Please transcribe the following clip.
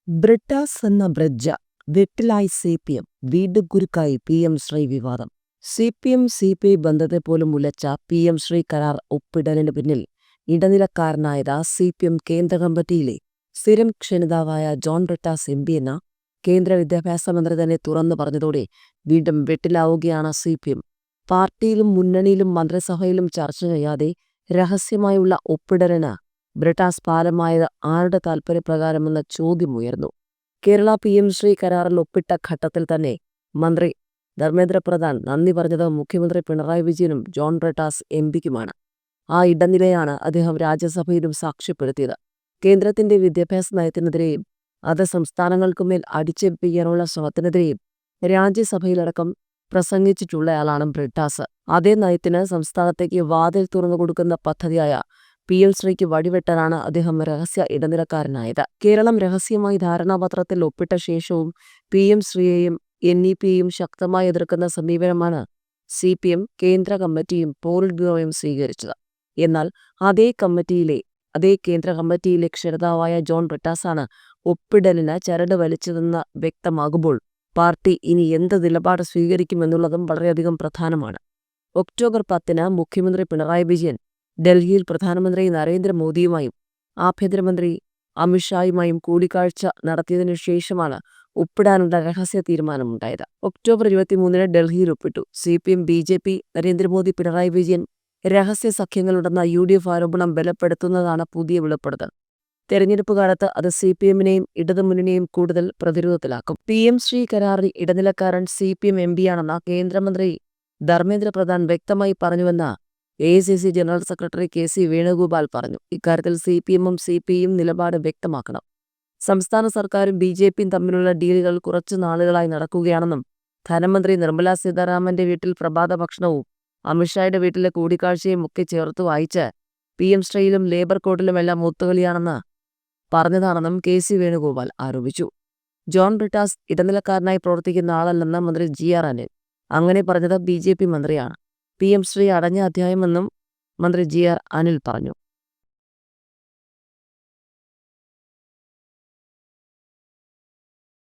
ബ്രിട്ടാസ് എന്ന ബ്രജ്ജ വെട്ടിലായി CPM വീണ്ടും കുരുക്കായി PM Shri വിവാദം. CPM-CPI ബന്ധത്തെപ്പോലും ഉലച്ച PM ശ്രീ കരാർ ഒപ്പിടലിന് പിന്നിൽ ഇടനിലക്കാരനായത് CPM കേന്ദ്ര കമ്മിറ്റിയിലെ സ്ഥിരം ക്ഷണിതാവായ ജോൺ ബ്രിട്ടാസ് MP എന്ന കേന്ദ്ര വിദ്യാഭ്യാസ മന്ത്രി തന്നെ തുറന്നു പറഞ്ഞതോടെ വീണ്ടും വെട്ടിലാവുകയാണ് CPM. പാർട്ടിയിലും മുന്നണിയിലും മന്ത്രിസഭയിലും ചർച്ച ചെയ്യാതെ രഹസ്യമായുള്ള ഒപ്പിടലിന് ബ്രിട്ടാസ് പാലമായത് ആരുടെ താൽപര്യപ്രകാരമെന്ന ചോദ്യമുയർന്നു. കേരള PM ശ്രീ കരാറിൽ ഒപ്പിട്ട ഘട്ടത്തിൽ തന്നെ മന്ത്രി ധർമ്മേന്ദ്ര പ്രധാൻ നന്ദി പറഞ്ഞത് മുഖ്യമന്ത്രി പിണറായി വിജയനും ജോൺ ബ്രിട്ടാസ് MPക്കുമാണ്. ആ ഇടനിലയാണ് അദ്ദേഹം രാജ്യസഭയിലും സാക്ഷ്യപ്പെടുത്തിയത്. കേന്ദ്രത്തിന്റെ വിദ്യാഭ്യാസ നയത്തിനെതിരെയും അത് സംസ്ഥാനങ്ങൾക്കുമേൽ അടിച്ചേൽപ്പിക്കാനുള്ള ശ്രമത്തിനെതിരെയും രാജ്യസഭയിലടക്കം പ്രസംഗിച്ചിട്ടുള്ളയാളാണ് ബ്രിട്ടാസ്. അതേ നയത്തിന് സംസ്ഥാനത്തേക്ക് വാതിൽ തുറന്നു കൊടുക്കുന്ന പദ്ധതിയായ PM ശ്രീക്ക് വഴിവെട്ടാനാണ് അദ്ദേഹം രഹസ്യ ഇടനിലക്കാരനായത്. കേരളം രഹസ്യമായി ധാരണാപത്രത്തിൽ ഒപ്പിട്ട ശേഷവും PM ശ്രീയെയും NEPയെയും ശക്തമായി എതിർക്കുന്ന സമീപനമാണ് CPM കേന്ദ്ര കമ്മിറ്റിയും പോളിറ്റ് ബ്യൂറോയും സ്വീകരിച്ചത്. എന്നാൽ അതേ കേന്ദ്ര കമ്മിറ്റിയിലെ ക്ഷണിതാവായ ജോൺ ബ്രിട്ടാസാണ് ഒപ്പിടലിന് ചരട് വലിച്ചതെന്ന് വ്യക്തമാകുമ്പോൾ പാർട്ടി ഇനി എന്ത് നിലപാട് സ്വീകരിക്കുമെന്നുള്ളതും വളരെയധികം പ്രധാനമാണ്. ഒക്ടോബർ 10-ന് മുഖ്യമന്ത്രി പിണറായി വിജയൻ ഡൽഹിയിൽ പ്രധാനമന്ത്രി നരേന്ദ്രമോദിയുമായും ആഭ്യന്തരമന്ത്രി അമിത്ഷായുമായും കൂടിക്കാഴ്ച നടത്തിയതിനു ശേഷമാണ് ഒപ്പിടാനുള്ള രഹസ്യ തീരുമാനമുണ്ടായത്. ഒക്ടോബർ 23-ന് ഡൽഹിയിൽ ഒപ്പിട്ടു. CPM, BJP, നരേന്ദ്രമോദി, പിണറായി വിജയൻ രഹസ്യ സഖ്യങ്ങളുണ്ടെന്ന UDF ആരോപണം ബലപ്പെടുത്തുന്നതാണ് പുതിയ വെളിപ്പെടുത്തൽ. തെരഞ്ഞെടുപ്പ് കാലത്ത് അത് CPMനെയും ഇടതുമുന്നണിയെയും കൂടുതൽ പ്രതിരോധത്തിലാക്കും. PM ശ്രീ കരാറിൽ ഇടനിലക്കാരൻ CPM MPയാണെന്ന് കേന്ദ്രമന്ത്രി ധർമ്മേന്ദ്ര പ്രധാൻ വ്യക്തമായി പറഞ്ഞുവെന്ന് AICC general secretary KC Venugopal പറഞ്ഞു. ഇക്കാര്യത്തിൽ CPMും CPIയും നിലപാട് വ്യക്തമാക്കണം. സംസ്ഥാന സർക്കാരും BJPയും തമ്മിലുള്ള ഡീലുകൾ കുറച്ചു നാളുകളായി നടക്കുകയാണെന്നും ധനമന്ത്രി നിർമ്മല സീതാരാമന്റെ വീട്ടിൽ പ്രഭാത ഭക്ഷണവും അമിത്ഷായുടെ വീട്ടിലെ കൂടിക്കാഴ്ചയും ഒക്കെ ചേർത്ത് വായിച്ച് PM ശ്രീയിലും ലേബർ കോഡിലുമെല്ലാം ഒത്തുകളിയാണെന്ന് പറഞ്ഞതാണെന്നും KC വേണുഗോപാൽ ആരോപിച്ചു. ജോൺ ബ്രിട്ടാസ് ഇടനിലക്കാരനായി പ്രവർത്തിക്കുന്ന ആളല്ലെന്ന് മന്ത്രി GR അനിൽ. അങ്ങനെ പറഞ്ഞത് BJP മന്ത്രിയാണ്. PM ശ്രീ അടഞ്ഞ അധ്യായമെന്നും മന്ത്രി GR അനിൽ പറഞ്ഞു.